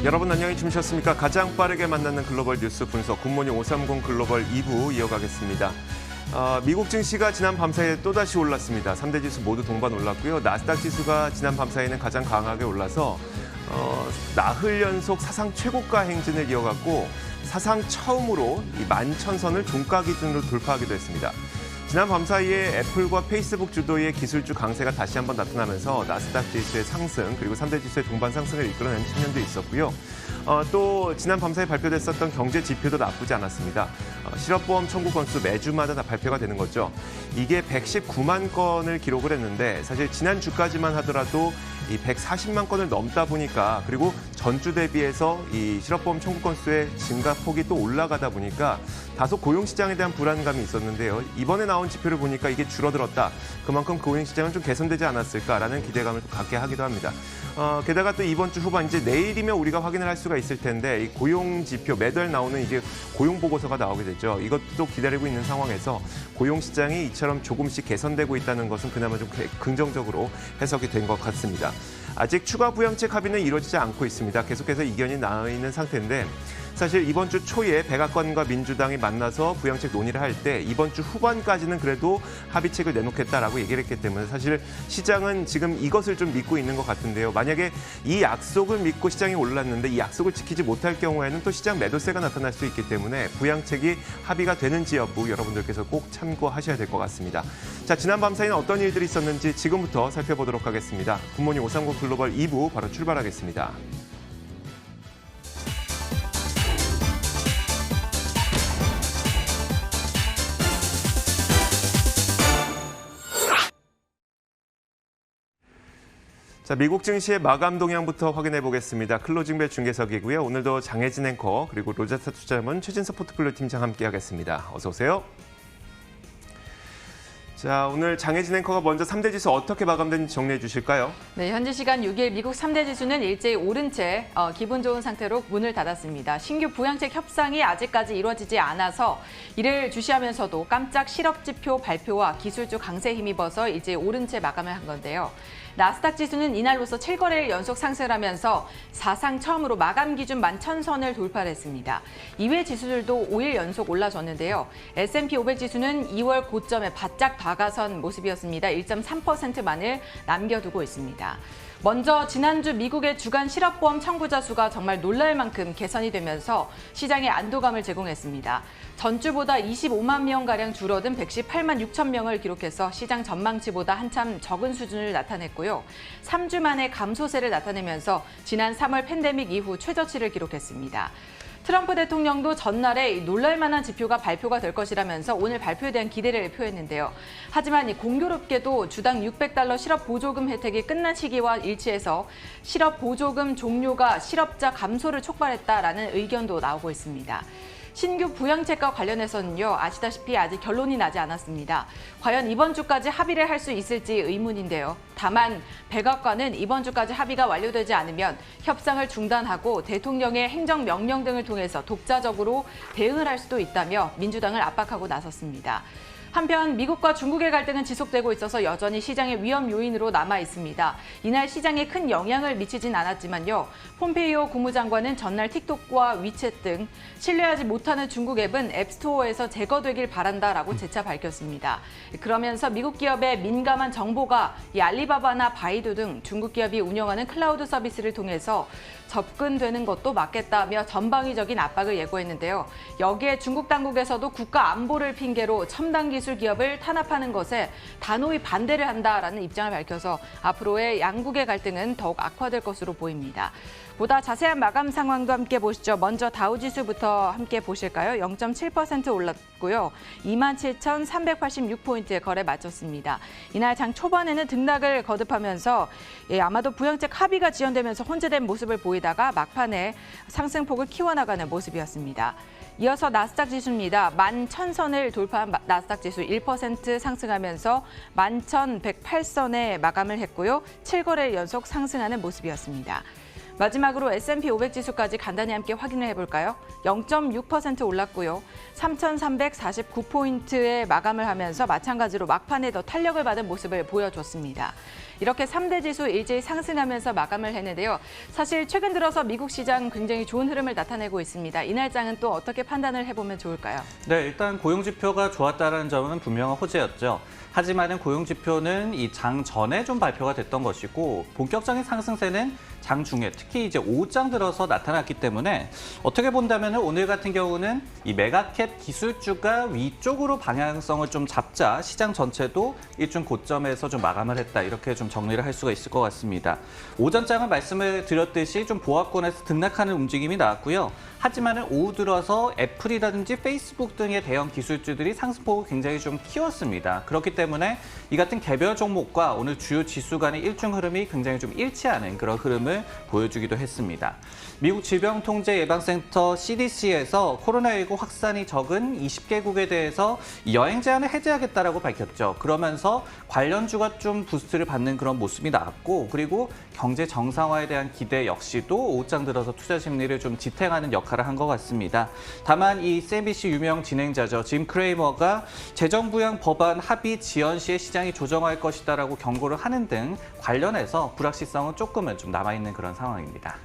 여러분 안녕히 주무셨습니까? 가장 빠르게 만나는 글로벌 뉴스 분석 굿모닝 530 글로벌 2부 이어가겠습니다. 미국 증시가 지난 밤사이에 또다시 올랐습니다. 3대 지수 모두 동반 올랐고요. 나스닥 지수가 지난 밤사이에는 가장 강하게 올라서 나흘 연속 사상 최고가 행진을 이어갔고 사상 처음으로 이 11,000선을 종가 기준으로 돌파하기도 했습니다. 지난 밤사이에 애플과 페이스북 주도의 기술주 강세가 다시 한번 나타나면서 나스닥 지수의 상승 그리고 3대 지수의 동반 상승을 이끌어낸 측면도 있었고요. 또 지난 밤사이 발표됐었던 경제 지표도 나쁘지 않았습니다. 실업보험 청구 건수 매주마다 다 발표가 되는 거죠. 이게 119만 건을 기록을 했는데 사실 지난 주까지만 하더라도 이 140만 건을 넘다 보니까 그리고 전주 대비해서 이 실업보험 청구 건수의 증가폭이 또 올라가다 보니까 다소 고용시장에 대한 불안감이 있었는데요. 이번에 나온 지표를 보니까 이게 줄어들었다. 그만큼 고용시장은 좀 개선되지 않았을까라는 기대감을 갖게 하기도 합니다. 게다가 또 이번 주 후반 이제 내일이면 우리가 확인을 할 수가 있을 텐데 이 고용 지표 매달 나오는 이게 고용 보고서가 나오게 되죠. 이것도 기다리고 있는 상황에서 고용 시장이 이처럼 조금씩 개선되고 있다는 것은 그나마 좀 긍정적으로 해석이 된 것 같습니다. 아직 추가 부양책 합의는 이루어지지 않고 있습니다. 계속해서 이견이 나 있는 상태인데 사실 이번 주 초에 백악관과 민주당이 만나서 부양책 논의를 할 때 이번 주 후반까지는 그래도 합의책을 내놓겠다라고 얘기를 했기 때문에 사실 시장은 지금 이것을 좀 믿고 있는 것 같은데요. 만약에 이 약속을 믿고 시장이 올랐는데 이 약속을 지키지 못할 경우에는 또 시장 매도세가 나타날 수 있기 때문에 부양책이 합의가 되는지 여부 여러분들께서 꼭 참고하셔야 될 것 같습니다. 자, 지난 밤사이는 어떤 일들이 있었는지 지금부터 살펴보도록 하겠습니다. 굿모닝 530 글로벌 2부 바로 출발하겠습니다. 자, 미국 증시의 마감 동향부터 확인해 보겠습니다. 클로징벨 중계석이고요. 오늘도 장혜진 앵커 그리고 로제스타 투자자문 최진석 포트폴리오 팀장 함께하겠습니다. 어서 오세요. 자, 오늘 장혜진 앵커가 먼저 3대 지수 어떻게 마감된지 정리해 주실까요? 네, 현지 시간 6일 미국 3대 지수는 일제히 오른 채 기분 좋은 상태로 문을 닫았습니다. 신규 부양책 협상이 아직까지 이루어지지 않아서 이를 주시하면서도 깜짝 실업지표 발표와 기술주 강세 힘입어서 일제히 오른 채 마감을 한 건데요. 나스닥 지수는 이날로서 7거래일 연속 상승을 하면서 사상 처음으로 마감 기준 11,000선을 돌파했습니다. 이외 지수들도 5일 연속 올라줬는데요. S&P 500 지수는 2월 고점에 바짝 다가선 모습이었습니다. 1.3%만을 남겨두고 있습니다. 먼저 지난주 미국의 주간 실업보험 청구자 수가 정말 놀랄 만큼 개선이 되면서 시장에 안도감을 제공했습니다. 전주보다 25만 명가량 줄어든 118만 6천 명을 기록해서 시장 전망치보다 한참 적은 수준을 나타냈고요. 3주 만에 감소세를 나타내면서 지난 3월 팬데믹 이후 최저치를 기록했습니다. 트럼프 대통령도 전날에 놀랄만한 지표가 발표가 될 것이라면서 오늘 발표에 대한 기대를 표했는데요. 하지만 공교롭게도 주당 $600 실업 보조금 혜택이 끝난 시기와 일치해서 실업 보조금 종료가 실업자 감소를 촉발했다라는 의견도 나오고 있습니다. 신규 부양책과 관련해서는요, 아시다시피 아직 결론이 나지 않았습니다. 과연 이번 주까지 합의를 할 수 있을지 의문인데요. 다만 백악관은 이번 주까지 합의가 완료되지 않으면 협상을 중단하고 대통령의 행정명령 등을 통해서 독자적으로 대응을 할 수도 있다며 민주당을 압박하고 나섰습니다. 한편 미국과 중국의 갈등은 지속되고 있어서 여전히 시장의 위험 요인으로 남아 있습니다. 이날 시장에 큰 영향을 미치진 않았지만요. 폼페이오 국무장관은 전날 틱톡과 위챗 등 신뢰하지 못하는 중국 앱은 앱스토어에서 제거되길 바란다라고 재차 밝혔습니다. 그러면서 미국 기업의 민감한 정보가 이 알리바바나 바이두 등 중국 기업이 운영하는 클라우드 서비스를 통해서 접근되는 것도 막겠다며 전방위적인 압박을 예고했는데요. 여기에 중국 당국에서도 국가 안보를 핑계로 첨단 기술 기업을 탄압하는 것에 단호히 반대를 한다라는 입장을 밝혀서 앞으로의 양국의 갈등은 더욱 악화될 것으로 보입니다. 보다 자세한 마감 상황도 함께 보시죠. 먼저 다우지수부터 함께 보실까요? 0.7% 올랐고요. 27,386포인트의 거래 마쳤습니다. 이날 장 초반에는 등락을 거듭하면서 아마도 부양책 합의가 지연되면서 혼재된 모습을 보이다가 막판에 상승폭을 키워나가는 모습이었습니다. 이어서 나스닥 지수입니다. 11,000선을 돌파한 나스닥 지수 1% 상승하면서 11,108선에 마감을 했고요. 7거래일 연속 상승하는 모습이었습니다. 마지막으로 S&P 500 지수까지 간단히 함께 확인을 해볼까요? 0.6% 올랐고요. 3,349포인트에 마감을 하면서 마찬가지로 막판에 더 탄력을 받은 모습을 보여줬습니다. 이렇게 3대 지수 일제히 상승하면서 마감을 했는데요. 사실 최근 들어서 미국 시장 굉장히 좋은 흐름을 나타내고 있습니다. 이 날장은 또 어떻게 판단을 해보면 좋을까요? 네, 일단 고용지표가 좋았다는 점은 분명한 호재였죠. 하지만은 고용지표는 이 장 전에 좀 발표가 됐던 것이고 본격적인 상승세는 장 중에 특히 이제 오후장 들어서 나타났기 때문에 어떻게 본다면 오늘 같은 경우는 이 메가캡 기술주가 위쪽으로 방향성을 좀 잡자 시장 전체도 일종 고점에서 좀 마감을 했다 이렇게 좀 정리를 할 수가 있을 것 같습니다. 오전장은 말씀을 드렸듯이 좀 보합권에서 등락하는 움직임이 나왔고요. 하지만은 오후 들어서 애플이라든지 페이스북 등의 대형 기술주들이 상승폭을 굉장히 좀 키웠습니다. 그렇기 때문에 이 같은 개별 종목과 오늘 주요 지수 간의 일중 흐름이 굉장히 좀 일치하는 그런 흐름을 보여주기도 했습니다. 미국 질병통제예방센터 CDC에서 코로나19 확산이 적은 20개국에 대해서 여행 제한을 해제하겠다라고 밝혔죠. 그러면서 관련주가 좀 부스트를 받는 그런 모습이 나왔고 그리고 경제 정상화에 대한 기대 역시도 오후장 들어서 투자 심리를 좀 지탱하는 역할을 한 것 같습니다. 다만 이 CNBC 유명 진행자죠. 짐 크레이머가 재정부양 법안 합의 지연 시에 시장이 조정할 것이다라고 경고를 하는 등 관련해서 불확실성은 조금은 좀 남아있는 그런 상황입니다.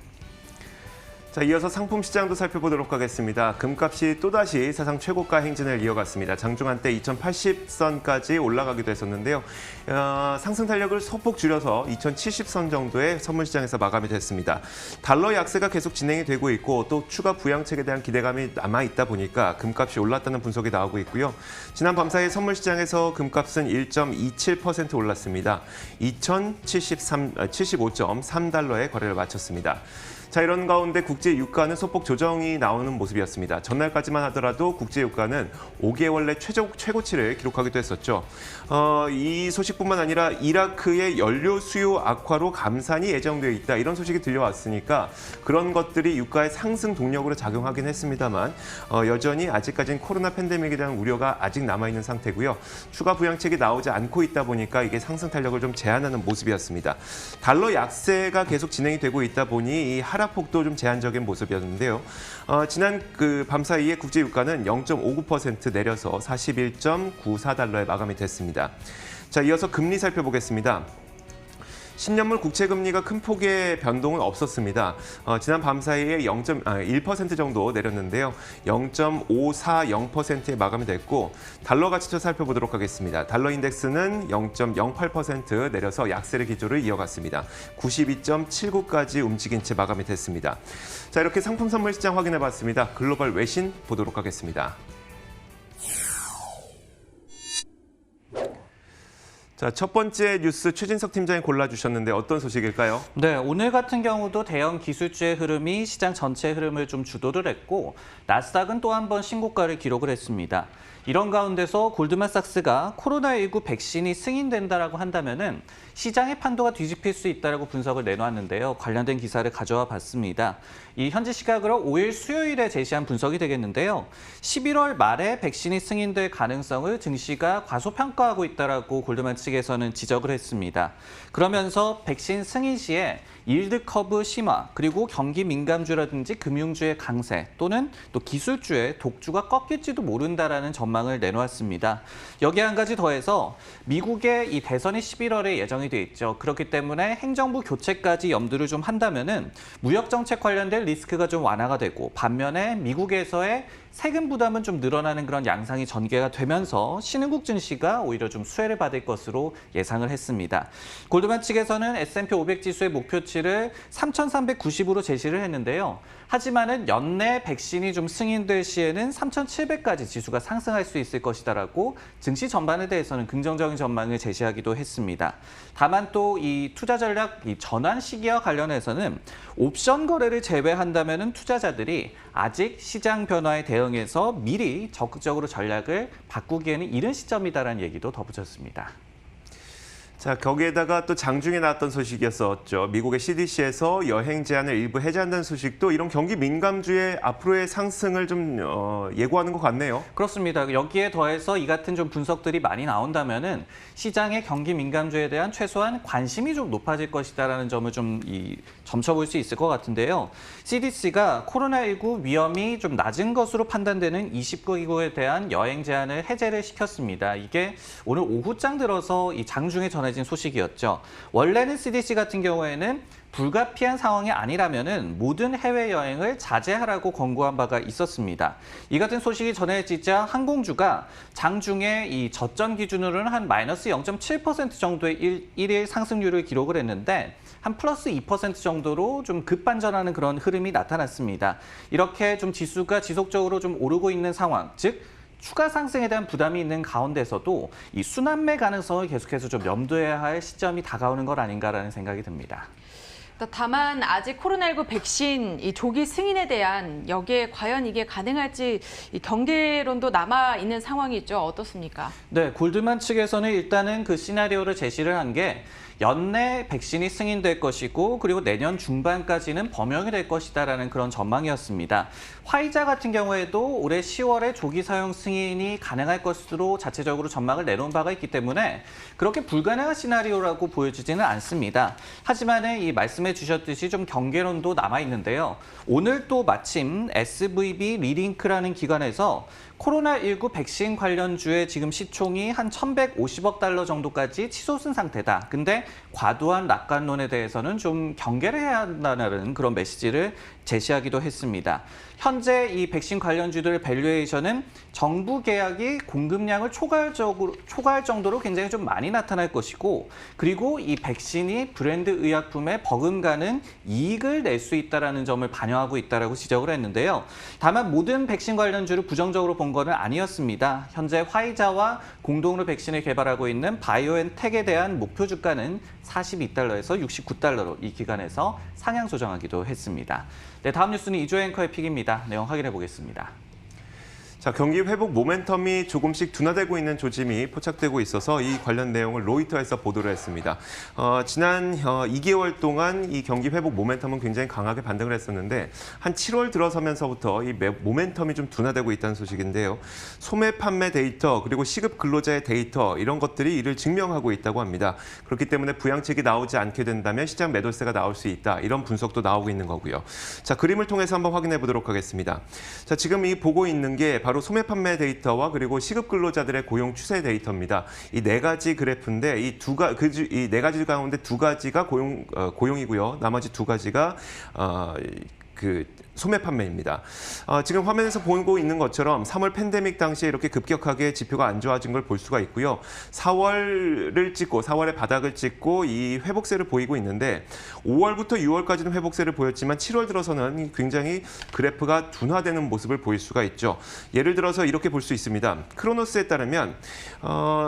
자, 이어서 상품 시장도 살펴보도록 하겠습니다. 금값이 또다시 사상 최고가 행진을 이어갔습니다. 장중 한때 2080선까지 올라가기도 했었는데요. 상승 탄력을 소폭 줄여서 2070선 정도의 선물 시장에서 마감이 됐습니다. 달러 약세가 계속 진행이 되고 있고 또 추가 부양책에 대한 기대감이 남아있다 보니까 금값이 올랐다는 분석이 나오고 있고요. 지난 밤사이 선물 시장에서 금값은 1.27% 올랐습니다. 2,075.3달러에 거래를 마쳤습니다. 자, 이런 가운데 국제 유가는 소폭 조정이 나오는 모습이었습니다. 전날까지만 하더라도 국제 유가는 5개월 내 최고치를 기록하기도 했었죠. 이 소식뿐만 아니라 이라크의 연료 수요 악화로 감산이 예정되어 있다. 이런 소식이 들려왔으니까 그런 것들이 유가의 상승 동력으로 작용하긴 했습니다만 여전히 아직까지는 코로나 팬데믹에 대한 우려가 아직 남아있는 상태고요. 추가 부양책이 나오지 않고 있다 보니까 이게 상승 탄력을 좀 제한하는 모습이었습니다. 달러 약세가 계속 진행이 되고 있다 보니 이 하락폭도 좀 제한적인 모습이었는데요. 지난 그 밤사이에 국제 유가는 0.59% 내려서 41.94달러에 마감이 됐습니다. 자, 이어서 금리 살펴보겠습니다. 10년물 국채 금리가 큰 폭의 변동은 없었습니다. 지난 밤사이에 1% 정도 내렸는데요. 0.540%에 마감이 됐고 달러 가치도 살펴보도록 하겠습니다. 달러 인덱스는 0.08% 내려서 약세의 기조를 이어갔습니다. 92.79까지 움직인 채 마감이 됐습니다. 자, 이렇게 상품 선물 시장 확인해봤습니다. 글로벌 외신 보도록 하겠습니다. 자, 첫 번째 뉴스 최진석 팀장이 골라주셨는데 어떤 소식일까요? 네, 오늘 같은 경우도 대형 기술주의 흐름이 시장 전체 흐름을 좀 주도를 했고 나스닥은 또 한 번 신고가를 기록을 했습니다. 이런 가운데서 골드만삭스가 코로나19 백신이 승인된다라고 한다면은 시장의 판도가 뒤집힐 수 있다라고 분석을 내놓았는데요. 관련된 기사를 가져와 봤습니다. 이 현지 시각으로 5일 수요일에 제시한 분석이 되겠는데요. 11월 말에 백신이 승인될 가능성을 증시가 과소평가하고 있다라고 골드만 측에서는 지적을 했습니다. 그러면서 백신 승인 시에 일드 커브 심화, 그리고 경기 민감주라든지 금융주의 강세 또는 또 기술주의 독주가 꺾일지도 모른다라는 전망을 내놓았습니다. 여기에 한 가지 더해서 미국의 이 대선이 11월에 예정이 돼 있죠. 그렇기 때문에 행정부 교체까지 염두를 좀 한다면은 무역 정책 관련된 리스크가 좀 완화가 되고 반면에 미국에서의 세금 부담은 좀 늘어나는 그런 양상이 전개가 되면서 신흥국 증시가 오히려 좀 수혜를 받을 것으로 예상을 했습니다. 골드만 측에서는 S&P 500 지수의 목표치를 3,390으로 제시를 했는데요. 하지만은 연내 백신이 좀 승인될 시에는 3,700까지 지수가 상승할 수 있을 것이다라고 증시 전반에 대해서는 긍정적인 전망을 제시하기도 했습니다. 다만 또 이 투자 전략 이 전환 시기와 관련해서는 옵션 거래를 제외한다면은 투자자들이 아직 시장 변화에 대응해서 미리 적극적으로 전략을 바꾸기에는 이른 시점이다라는 얘기도 덧붙였습니다. 자, 거기에다가 또 장중에 나왔던 소식이었었죠. 미국의 CDC에서 여행 제한을 일부 해제한다는 소식도 이런 경기 민감주의 앞으로의 상승을 좀 예고하는 것 같네요. 그렇습니다. 여기에 더해서 이 같은 좀 분석들이 많이 나온다면은 시장의 경기 민감주에 대한 최소한 관심이 좀 높아질 것이다라는 점을 좀 점쳐볼 수 있을 것 같은데요. CDC가 코로나19 위험이 좀 낮은 것으로 판단되는 20개국에 대한 여행 제한을 해제를 시켰습니다. 이게 오늘 오후장 들어서 이 장중에 전해진 소식이었죠. 원래는 CDC 같은 경우에는 불가피한 상황이 아니라면은 모든 해외 여행을 자제하라고 권고한 바가 있었습니다. 이 같은 소식이 전해지자 항공주가 장중에 이 저점 기준으로는 한 마이너스 0.7% 정도의 일일 상승률을 기록을 했는데 한 플러스 2% 정도로 좀 급반전하는 그런 흐름이 나타났습니다. 이렇게 좀 지수가 지속적으로 좀 오르고 있는 상황, 즉 추가 상승에 대한 부담이 있는 가운데서도 이 순환매 가능성을 계속해서 좀 염두해야 할 시점이 다가오는 것 아닌가라는 생각이 듭니다. 다만 아직 코로나19 백신 이 조기 승인에 대한 여기에 과연 이게 가능할지 이 경계론도 남아 있는 상황이죠. 어떻습니까? 네, 골드만 측에서는 일단은 그 시나리오를 제시를 한 게 연내 백신이 승인될 것이고 그리고 내년 중반까지는 범용이 될 것이다라는 그런 전망이었습니다. 화이자 같은 경우에도 올해 10월에 조기 사용 승인이 가능할 것으로 자체적으로 전망을 내놓은 바가 있기 때문에 그렇게 불가능한 시나리오라고 보여지지는 않습니다. 하지만 이 말씀해 주셨듯이 좀 경계론도 남아 있는데요. 오늘 또 마침 SVB 리링크라는 기관에서 코로나19 백신 관련주의 지금 시총이 한 1,150억 달러 정도까지 치솟은 상태다. 근데 과도한 낙관론에 대해서는 좀 경계를 해야 한다는 그런 메시지를 제시하기도 했습니다. 현재 이 백신 관련주들 밸류에이션은 정부 계약이 공급량을 초과할 정도로 굉장히 좀 많이 나타날 것이고 그리고 이 백신이 브랜드 의약품에 버금가는 이익을 낼 수 있다는 점을 반영하고 있다고 지적을 했는데요. 다만 모든 백신 관련주를 부정적으로 본 것은 아니었습니다. 현재 화이자와 공동으로 백신을 개발하고 있는 바이오엔텍에 대한 목표 주가는 42달러에서 69달러로 이 기간에서 상향 조정하기도 했습니다. 네, 다음 뉴스는 이주혜 앵커의 픽입니다. 내용 확인해 보겠습니다. 자, 경기 회복 모멘텀이 조금씩 둔화되고 있는 조짐이 포착되고 있어서 이 관련 내용을 로이터에서 보도를 했습니다. 지난 2개월 동안 이 경기 회복 모멘텀은 굉장히 강하게 반등을 했었는데 한 7월 들어서면서부터 이 모멘텀이 좀 둔화되고 있다는 소식인데요. 소매 판매 데이터 그리고 시급 근로자의 데이터 이런 것들이 이를 증명하고 있다고 합니다. 그렇기 때문에 부양책이 나오지 않게 된다면 시장 매도세가 나올 수 있다. 이런 분석도 나오고 있는 거고요. 자, 그림을 통해서 한번 확인해 보도록 하겠습니다. 자, 지금 이 보고 있는 게 바로 소매 판매 데이터와 그리고 시급 근로자들의 고용 추세 데이터입니다. 이 네 가지 그래프인데 이 네 가지 가운데 두 가지가 고용이고요. 나머지 두 가지가 소매 판매입니다. 지금 화면에서 보고 있는 것처럼 3월 팬데믹 당시에 이렇게 급격하게 지표가 안 좋아진 걸 볼 수가 있고요. 4월의 바닥을 찍고 이 회복세를 보이고 있는데 5월부터 6월까지는 회복세를 보였지만 7월 들어서는 굉장히 그래프가 둔화되는 모습을 보일 수가 있죠. 예를 들어서 이렇게 볼 수 있습니다. 크로노스에 따르면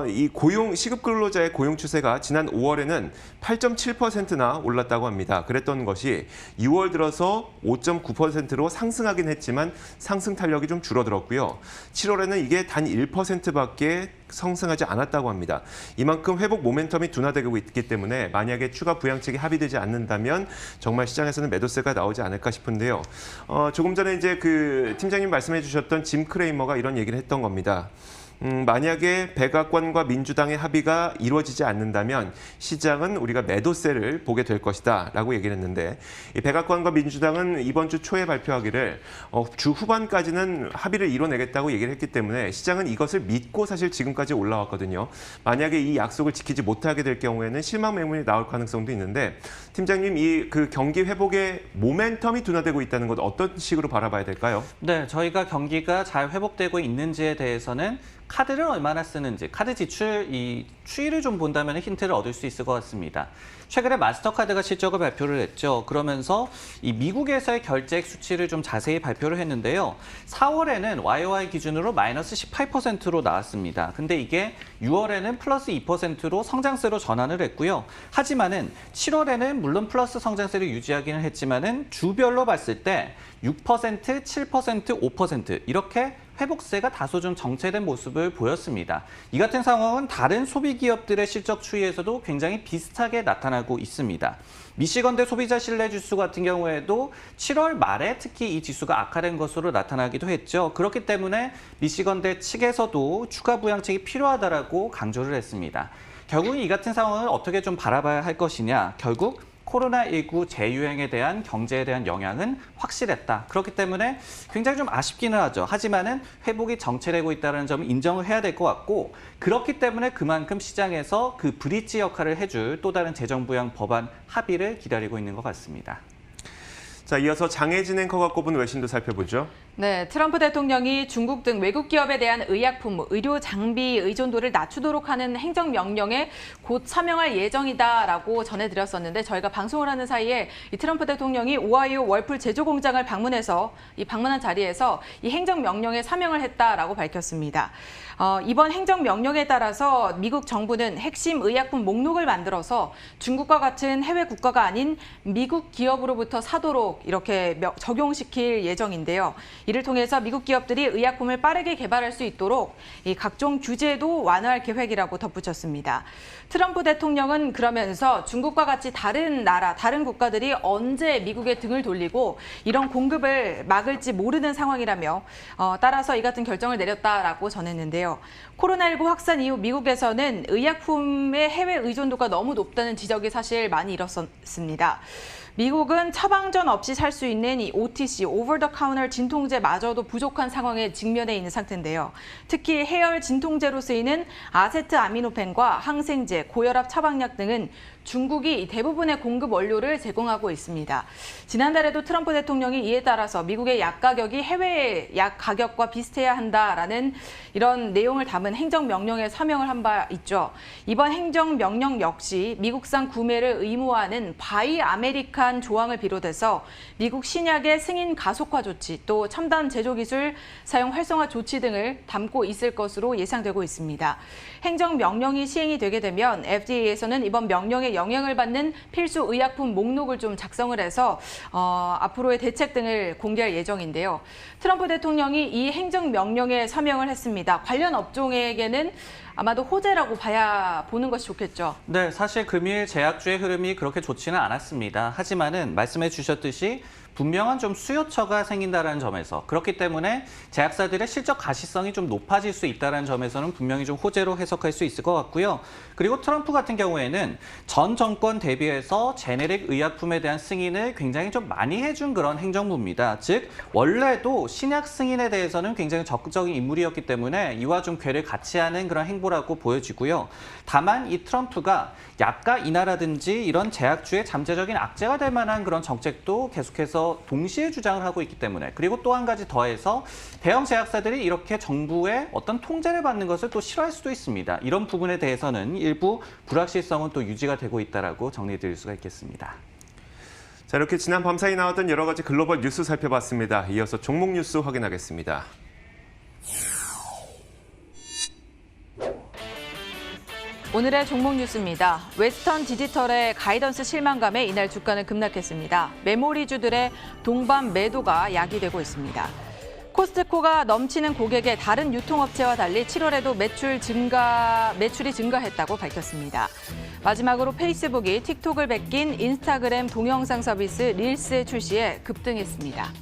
이 시급 근로자의 고용 추세가 지난 5월에는 8.7%나 올랐다고 합니다. 그랬던 것이 6월 들어서 5.9%로 상승하긴 했지만 상승 탄력이 좀 줄어들었고요. 7월에는 이게 단 1%밖에 상승하지 않았다고 합니다. 이만큼 회복 모멘텀이 둔화되고 있기 때문에 만약에 추가 부양책이 합의되지 않는다면 정말 시장에서는 매도세가 나오지 않을까 싶은데요. 조금 전에 이제 그 팀장님 말씀해 주셨던 짐 크레이머가 이런 얘기를 했던 겁니다. 만약에 백악관과 민주당의 합의가 이루어지지 않는다면 시장은 우리가 매도세를 보게 될 것이다 라고 얘기를 했는데 이 백악관과 민주당은 이번 주 초에 발표하기를 주 후반까지는 합의를 이뤄내겠다고 얘기를 했기 때문에 시장은 이것을 믿고 사실 지금까지 올라왔거든요. 만약에 이 약속을 지키지 못하게 될 경우에는 실망 매물이 나올 가능성도 있는데 팀장님 이 그 경기 회복의 모멘텀이 둔화되고 있다는 것 어떤 식으로 바라봐야 될까요? 네, 저희가 경기가 잘 회복되고 있는지에 대해서는 카드를 얼마나 쓰는지, 카드 지출 이 추이를 좀 본다면 힌트를 얻을 수 있을 것 같습니다. 최근에 마스터카드가 실적을 발표를 했죠. 그러면서 이 미국에서의 결제액 수치를 좀 자세히 발표를 했는데요. 4월에는 YOY 기준으로 마이너스 18%로 나왔습니다. 근데 이게 6월에는 플러스 2%로 성장세로 전환을 했고요. 하지만은 7월에는 물론 플러스 성장세를 유지하기는 했지만은 주별로 봤을 때 6%, 7%, 5% 이렇게 회복세가 다소 좀 정체된 모습을 보였습니다. 이 같은 상황은 다른 소비 기업들의 실적 추이에서도 굉장히 비슷하게 나타나고 있습니다. 미시건대 소비자 신뢰 지수 같은 경우에도 7월 말에 특히 이 지수가 악화된 것으로 나타나기도 했죠. 그렇기 때문에 미시건대 측에서도 추가 부양책이 필요하다라고 강조를 했습니다. 결국 이 같은 상황을 어떻게 좀 바라봐야 할 것이냐. 결국 코로나19 재유행에 대한 경제에 대한 영향은 확실했다. 그렇기 때문에 굉장히 좀 아쉽기는 하죠. 하지만은 회복이 정체되고 있다는 점을 인정을 해야 될 것 같고, 그렇기 때문에 그만큼 시장에서 그 브릿지 역할을 해줄 또 다른 재정부양 법안 합의를 기다리고 있는 것 같습니다. 자, 이어서 장혜진 앵커가 꼽은 외신도 살펴보죠. 네, 트럼프 대통령이 중국 등 외국 기업에 대한 의약품, 의료 장비 의존도를 낮추도록 하는 행정명령에 곧 서명할 예정이다라고 전해드렸었는데, 저희가 방송을 하는 사이에 이 트럼프 대통령이 오하이오 월풀 제조 공장을 방문해서 이 방문한 자리에서 이 행정명령에 서명을 했다라고 밝혔습니다. 이번 행정명령에 따라서 미국 정부는 핵심 의약품 목록을 만들어서 중국과 같은 해외 국가가 아닌 미국 기업으로부터 사도록 이렇게 적용시킬 예정인데요. 이를 통해서 미국 기업들이 의약품을 빠르게 개발할 수 있도록 이 각종 규제도 완화할 계획이라고 덧붙였습니다. 트럼프 대통령은 그러면서 중국과 같이 다른 나라, 다른 국가들이 언제 미국에 등을 돌리고 이런 공급을 막을지 모르는 상황이라며 따라서 이 같은 결정을 내렸다라고 전했는데요. 코로나19 확산 이후 미국에서는 의약품의 해외 의존도가 너무 높다는 지적이 사실 많이 일었습니다. 미국은 처방전 없이 살 수 있는 이 OTC, 오버 더 카운터 진통제마저도 부족한 상황에 직면해 있는 상태인데요. 특히 해열 진통제로 쓰이는 아세트아미노펜과 항생제, 고혈압 처방약 등은 중국이 대부분의 공급 원료를 제공하고 있습니다. 지난달에도 트럼프 대통령이 이에 따라서 미국의 약 가격이 해외 약 가격과 비슷해야 한다라는 이런 내용을 담은 행정명령에 서명을 한 바 있죠. 이번 행정명령 역시 미국산 구매를 의무화하는 바이 아메리칸 조항을 비롯해서 미국 신약의 승인 가속화 조치, 또 첨단 제조기술 사용 활성화 조치 등을 담고 있을 것으로 예상되고 있습니다. 행정명령이 시행이 되게 되면 FDA에서는 이번 명령에 영향을 받는 필수 의약품 목록을 좀 작성을 해서 앞으로의 대책 등을 공개할 예정인데요. 트럼프 대통령이 이 행정명령에 서명을 했습니다. 관련 업종에게는 아마도 호재라고 보는 것이 좋겠죠. 네, 사실 금일 제약주의 흐름이 그렇게 좋지는 않았습니다. 하지만은 말씀해 주셨듯이 분명한 좀 수요처가 생긴다는 점에서, 그렇기 때문에 제약사들의 실적 가시성이 좀 높아질 수 있다는 점에서는 분명히 좀 호재로 해석할 수 있을 것 같고요. 그리고 트럼프 같은 경우에는 전 정권 대비해서 제네릭 의약품에 대한 승인을 굉장히 좀 많이 해준 그런 행정부입니다. 즉 원래도 신약 승인에 대해서는 굉장히 적극적인 인물이었기 때문에 이와 좀 궤를 같이 하는 그런 행보라고 보여지고요. 다만 이 트럼프가 약가 인하라든지 이런 제약주의 잠재적인 악재가 될 만한 그런 정책도 계속해서 동시에 주장을 하고 있기 때문에, 그리고 또 한 가지 더해서 대형 제약사들이 이렇게 정부의 어떤 통제를 받는 것을 또 싫어할 수도 있습니다. 이런 부분에 대해서는 일부 불확실성은 또 유지가 되고 있다라고 정리드릴 수가 있겠습니다. 자, 이렇게 지난 밤사이 나왔던 여러 가지 글로벌 뉴스 살펴봤습니다. 이어서 종목 뉴스 확인하겠습니다. 오늘의 종목 뉴스입니다. 웨스턴 디지털의 가이던스 실망감에 이날 주가는 급락했습니다. 메모리주들의 동반 매도가 야기되고 있습니다. 코스트코가 넘치는 고객의 다른 유통업체와 달리 7월에도 매출이 증가했다고 밝혔습니다. 마지막으로 페이스북이 틱톡을 베낀 인스타그램 동영상 서비스 릴스의 출시에 급등했습니다.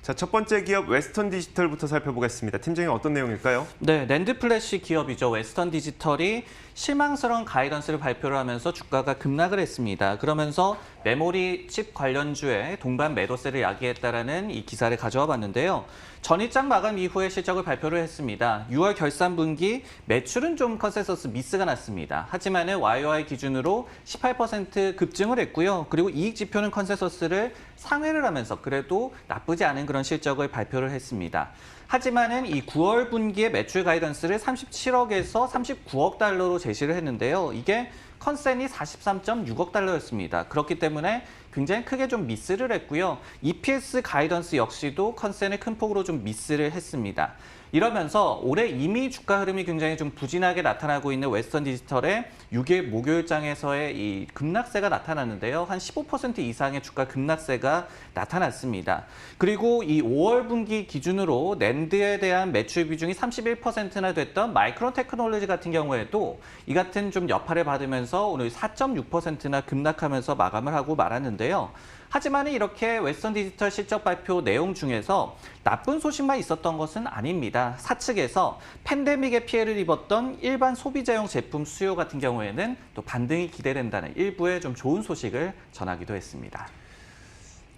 자, 첫 번째 기업 웨스턴 디지털부터 살펴보겠습니다. 팀장님, 어떤 내용일까요? 네, 낸드 플래시 기업이죠. 웨스턴 디지털이 실망스러운 가이던스를 발표를 하면서 주가가 급락을 했습니다. 그러면서 메모리 칩 관련주에 동반 매도세를 야기했다라는 이 기사를 가져와 봤는데요. 전일장 마감 이후에 실적을 발표를 했습니다. 6월 결산 분기 매출은 좀 컨센서스 미스가 났습니다. 하지만 YOY 기준으로 18% 급증을 했고요. 그리고 이익 지표는 컨센서스를 상회를 하면서 그래도 나쁘지 않은 그런 실적을 발표를 했습니다. 하지만은 이 9월 분기의 매출 가이던스를 37억에서 39억 달러로 제시를 했는데요. 이게 컨센이 43.6억 달러였습니다. 그렇기 때문에 굉장히 크게 좀 미스를 했고요. EPS 가이던스 역시도 컨센을 큰 폭으로 좀 미스를 했습니다. 이러면서 올해 이미 주가 흐름이 굉장히 좀 부진하게 나타나고 있는 웨스턴 디지털의 6일 목요일장에서의 이 급락세가 나타났는데요. 한 15% 이상의 주가 급락세가 나타났습니다. 그리고 이 5월 분기 기준으로 낸드에 대한 매출 비중이 31%나 됐던 마이크론 테크놀로지 같은 경우에도 이 같은 좀 여파를 받으면서 오늘 4.6%나 급락하면서 마감을 하고 말았는데요. 하지만 이렇게 웨스턴 디지털 실적 발표 내용 중에서 나쁜 소식만 있었던 것은 아닙니다. 사측에서 팬데믹에 피해를 입었던 일반 소비자용 제품 수요 같은 경우에는 또 반등이 기대된다는 일부의 좀 좋은 소식을 전하기도 했습니다.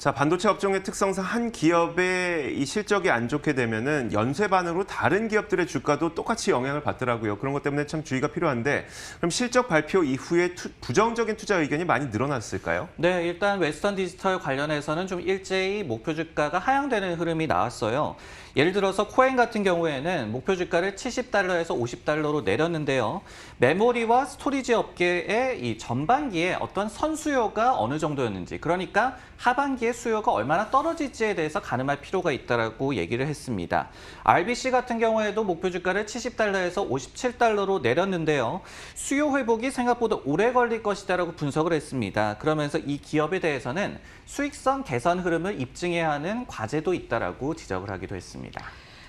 자, 반도체 업종의 특성상 한 기업의 이 실적이 안 좋게 되면은 연쇄 반응으로 다른 기업들의 주가도 똑같이 영향을 받더라고요. 그런 것 때문에 참 주의가 필요한데 그럼 실적 발표 이후에 부정적인 투자 의견이 많이 늘어났을까요? 네, 일단 웨스턴 디지털 관련해서는 좀 일제히 목표 주가가 하향되는 흐름이 나왔어요. 예를 들어서 코엔 같은 경우에는 목표 주가를 70달러에서 50달러로 내렸는데요. 메모리와 스토리지 업계의 이 전반기에 어떤 선수요가 어느 정도였는지, 그러니까 하반기에 수요가 얼마나 떨어질지에 대해서 가늠할 필요가 있다라고 얘기를 했습니다. RBC 같은 경우에도 목표 주가를 70달러에서 57달러로 내렸는데요. 수요 회복이 생각보다 오래 걸릴 것이다라고 분석을 했습니다. 그러면서 이 기업에 대해서는 수익성 개선 흐름을 입증해야 하는 과제도 있다라고 지적을 하기도 했습니다.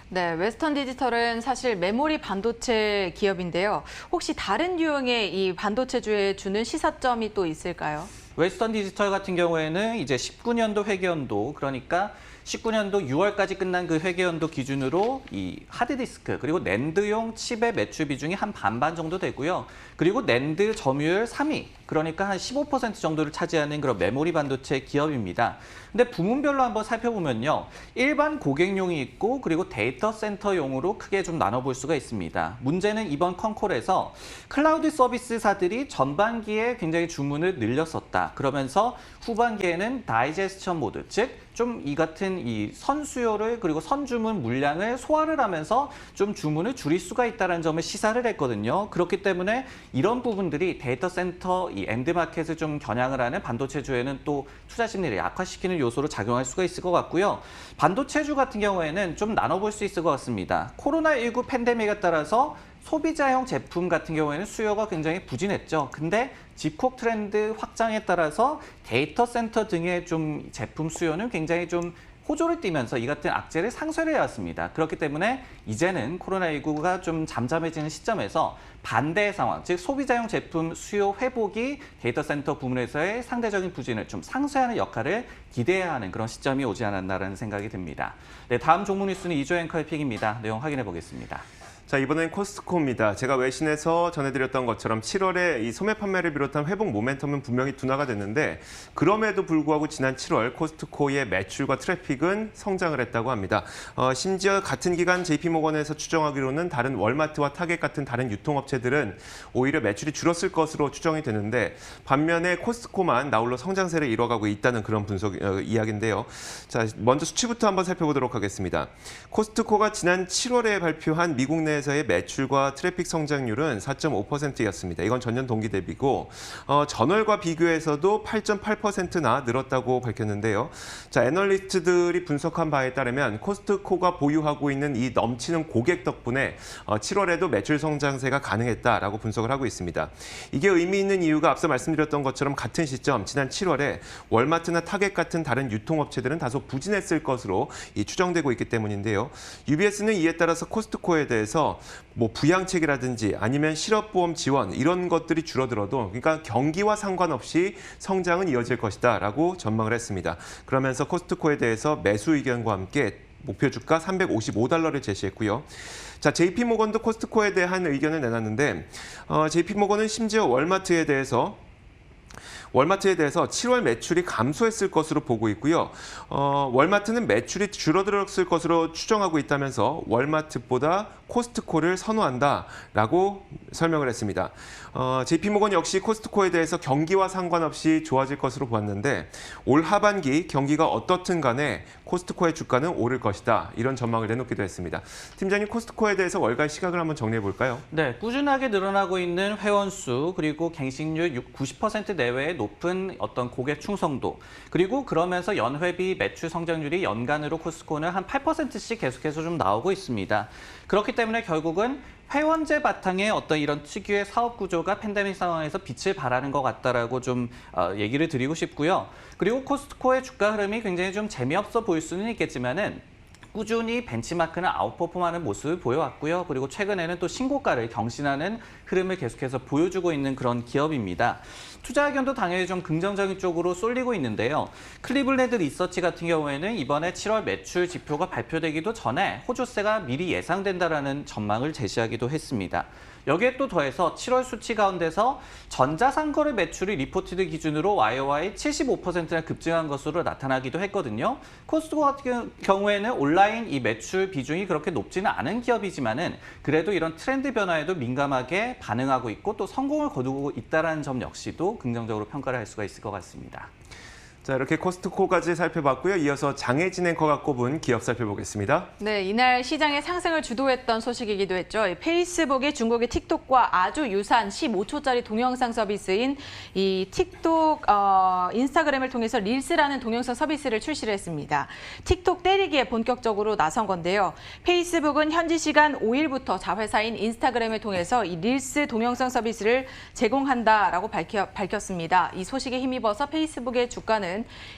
네, 웨스턴 디지털은 사실 메모리 반도체 기업인데요. 혹시 다른 유형의 이 반도체주에 주는 시사점이 또 있을까요? 웨스턴 디지털 같은 경우에는 이제 19년도 회계연도, 그러니까 19년도 6월까지 끝난 그 회계연도 기준으로 이 하드디스크 그리고 낸드용 칩의 매출 비중이 한 반반 정도 되고요. 그리고 낸드 점유율 3위, 그러니까 한 15% 정도를 차지하는 그런 메모리 반도체 기업입니다. 근데 부문별로 한번 살펴보면요. 일반 고객용이 있고 그리고 데이터 센터용으로 크게 좀 나눠볼 수가 있습니다. 문제는 이번 컨콜에서 클라우드 서비스사들이 전반기에 굉장히 주문을 늘렸었다. 그러면서 후반기에는 다이제스션 모드, 즉 좀 이 같은 이 선수요를 그리고 선주문 물량을 소화를 하면서 좀 주문을 줄일 수가 있다는 점을 시사를 했거든요. 그렇기 때문에 이런 부분들이 데이터 센터 이 엔드마켓을 좀 겨냥을 하는 반도체주에는 또 투자 심리를 약화시키는 요소로 작용할 수가 있을 것 같고요. 반도체주 같은 경우에는 좀 나눠볼 수 있을 것 같습니다. 코로나19 팬데믹에 따라서 소비자용 제품 같은 경우에는 수요가 굉장히 부진했죠. 근데 집콕 트렌드 확장에 따라서 데이터 센터 등의 좀 제품 수요는 굉장히 좀 호조를 띠면서 이 같은 악재를 상쇄를 해왔습니다. 그렇기 때문에 이제는 코로나19가 좀 잠잠해지는 시점에서 반대의 상황, 즉 소비자용 제품 수요 회복이 데이터 센터 부문에서의 상대적인 부진을 좀 상쇄하는 역할을 기대해야 하는 그런 시점이 오지 않았나라는 생각이 듭니다. 네, 다음 종목 뉴스는 이조 앵커의 픽입니다. 내용 확인해 보겠습니다. 자, 이번엔 코스트코입니다. 제가 외신에서 전해드렸던 것처럼 7월에 이 소매 판매를 비롯한 회복 모멘텀은 분명히 둔화가 됐는데 그럼에도 불구하고 지난 7월 코스트코의 매출과 트래픽은 성장을 했다고 합니다. 심지어 같은 기간 JP모건에서 추정하기로는 다른 월마트와 타겟 같은 다른 유통업체들은 오히려 매출이 줄었을 것으로 추정이 되는데 반면에 코스트코만 나홀로 성장세를 이뤄가고 있다는 그런 이야기인데요. 자, 먼저 수치부터 한번 살펴보도록 하겠습니다. 코스트코가 지난 7월에 발표한 미국 내 에서의 매출과 트래픽 성장률은 4.5%였습니다. 이건 전년 동기 대비고 전월과 비교해서도 8.8%나 늘었다고 밝혔는데요. 자, 애널리스트들이 분석한 바에 따르면 코스트코가 보유하고 있는 이 넘치는 고객 덕분에 7월에도 매출 성장세가 가능했다라고 분석을 하고 있습니다. 이게 의미 있는 이유가 앞서 말씀드렸던 것처럼 같은 시점 지난 7월에 월마트나 타겟 같은 다른 유통업체들은 다소 부진했을 것으로 추정되고 있기 때문인데요. UBS는 이에 따라서 코스트코에 대해서 뭐 부양책이라든지 아니면 실업보험 지원 이런 것들이 줄어들어도 그러니까 경기와 상관없이 성장은 이어질 것이다라고 전망을 했습니다. 그러면서 코스트코에 대해서 매수 의견과 함께 목표 주가 355달러를 제시했고요. 자, JP모건도 코스트코에 대한 의견을 내놨는데 JP모건은 심지어 월마트에 대해서 7월 매출이 감소했을 것으로 보고 있고요. 월마트는 매출이 줄어들었을 것으로 추정하고 있다면서 월마트보다 코스트코를 선호한다라고 설명을 했습니다. JP모건 역시 코스트코에 대해서 경기와 상관없이 좋아질 것으로 보았는데 올 하반기 경기가 어떻든 간에 코스트코의 주가는 오를 것이다. 이런 전망을 내놓기도 했습니다. 팀장님, 코스트코에 대해서 월간 시각을 한번 정리해 볼까요? 네, 꾸준하게 늘어나고 있는 회원 수 그리고 갱신률 90% 내외의 높은 어떤 고객 충성도, 그리고 그러면서 연회비 매출 성장률이 연간으로 코스트코는 한 8%씩 계속해서 좀 나오고 있습니다. 그렇기 때문에 결국은 회원제 바탕의 어떤 이런 특유의 사업 구조가 팬데믹 상황에서 빛을 발하는 것 같다라고 좀 얘기를 드리고 싶고요. 그리고 코스트코의 주가 흐름이 굉장히 좀 재미없어 보일 수는 있겠지만은 꾸준히 벤치마크는 아웃퍼폼하는 모습을 보여왔고요. 그리고 최근에는 또 신고가를 경신하는 흐름을 계속해서 보여주고 있는 그런 기업입니다. 투자 의견도 당연히 좀 긍정적인 쪽으로 쏠리고 있는데요. 클리블랜드 리서치 같은 경우에는 이번에 7월 매출 지표가 발표되기도 전에 호조세가 미리 예상된다라는 전망을 제시하기도 했습니다. 여기에 또 더해서 7월 수치 가운데서 전자상거래 매출이 리포티드 기준으로 YOY 75%나 급증한 것으로 나타나기도 했거든요. 코스트코 같은 경우에는 온라인 이 매출 비중이 그렇게 높지는 않은 기업이지만은 그래도 이런 트렌드 변화에도 민감하게 반응하고 있고 또 성공을 거두고 있다는 점 역시도 긍정적으로 평가를 할 수가 있을 것 같습니다. 자, 이렇게 코스트코까지 살펴봤고요. 이어서 장혜진 앵커가 꼽은 기업 살펴보겠습니다. 네, 이날 시장의 상승을 주도했던 소식이기도 했죠. 페이스북이 중국의 틱톡과 아주 유사한 15초짜리 동영상 서비스인 이 틱톡, 인스타그램을 통해서 릴스라는 동영상 서비스를 출시를 했습니다. 틱톡 때리기에 본격적으로 나선 건데요. 페이스북은 현지 시간 5일부터 자회사인 인스타그램을 통해서 이 릴스 동영상 서비스를 제공한다라고 밝혔습니다. 이 소식에 힘입어서 페이스북의 주가는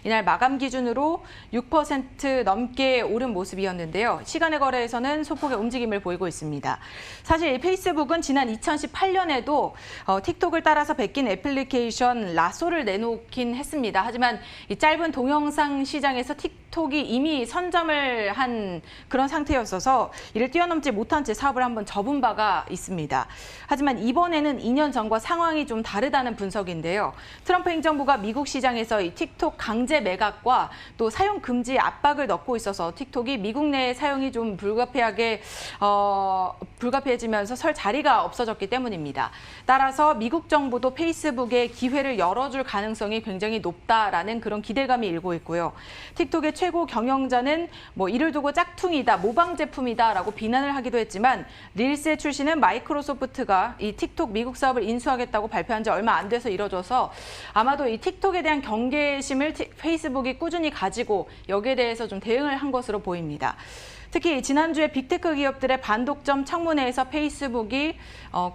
이날 마감 기준으로 6% 넘게 오른 모습이었는데요. 시간의 거래에서는 소폭의 움직임을 보이고 있습니다. 사실 페이스북은 지난 2018년에도 틱톡을 따라서 베낀 애플리케이션 라쏘를 내놓긴 했습니다. 하지만 이 짧은 동영상 시장에서 틱톡이 이미 선점을 한 그런 상태였어서 이를 뛰어넘지 못한 채 사업을 한번 접은 바가 있습니다. 하지만 이번에는 2년 전과 상황이 좀 다르다는 분석인데요. 트럼프 행정부가 미국 시장에서 이 틱톡 강제 매각과 또 사용 금지 압박을 넣고 있어서 틱톡이 미국 내 사용이 좀 불가피해지면서 설 자리가 없어졌기 때문입니다. 따라서 미국 정부도 페이스북에 기회를 열어줄 가능성이 굉장히 높다라는 그런 기대감이 일고 있고요. 틱톡의 최고 경영자는 이를 두고 짝퉁이다, 모방 제품이다라고 비난을 하기도 했지만 릴스의 출시는 마이크로소프트가 이 틱톡 미국 사업을 인수하겠다고 발표한 지 얼마 안 돼서 이뤄져서 아마도 이 틱톡에 대한 경계심을 페이스북이 꾸준히 가지고 여기에 대해서 좀 대응을 한 것으로 보입니다. 특히 지난주에 빅테크 기업들의 반독점 청문회에서 페이스북이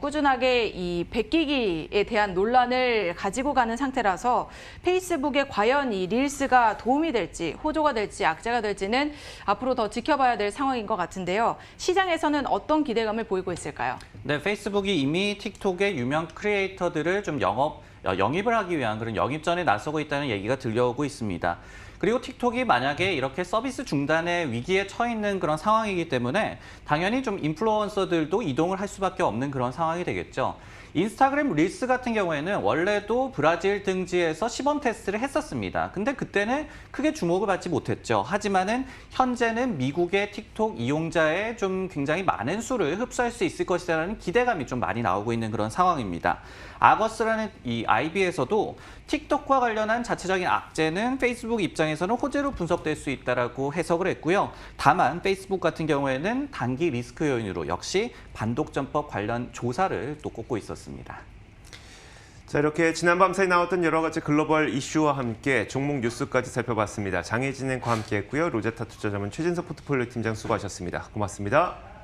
꾸준하게 이 베끼기에 대한 논란을 가지고 가는 상태라서 페이스북에 과연 이 릴스가 도움이 될지 호조가 될지 악재가 될지는 앞으로 더 지켜봐야 될 상황인 것 같은데요. 시장에서는 어떤 기대감을 보이고 있을까요? 네, 페이스북이 이미 틱톡의 유명 크리에이터들을 좀 영입을 하기 위한 그런 영입전에 나서고 있다는 얘기가 들려오고 있습니다. 그리고 틱톡이 만약에 이렇게 서비스 중단의 위기에 처해 있는 그런 상황이기 때문에 당연히 좀 인플루언서들도 이동을 할 수밖에 없는 그런 상황이 되겠죠. 인스타그램 릴스 같은 경우에는 원래도 브라질 등지에서 시범 테스트를 했었습니다. 근데 그때는 크게 주목을 받지 못했죠. 하지만은 현재는 미국의 틱톡 이용자의 좀 굉장히 많은 수를 흡수할 수 있을 것이라는 기대감이 좀 많이 나오고 있는 그런 상황입니다. 아거스라는 이 IB에서도 틱톡과 관련한 자체적인 악재는 페이스북 입장에서는 호재로 분석될 수 있다라고 해석을 했고요. 다만 페이스북 같은 경우에는 단기 리스크 요인으로 역시 반독점법 관련 조사를 또 꼽고 있었습니다. 자, 이렇게 지난밤사이 나왔던 여러 가지 글로벌 이슈와 함께 종목 뉴스까지 살펴봤습니다. 장혜진 앵커와 함께했고요. 로제타 투자자문 최진석 포트폴리오 팀장 수고하셨습니다. 고맙습니다.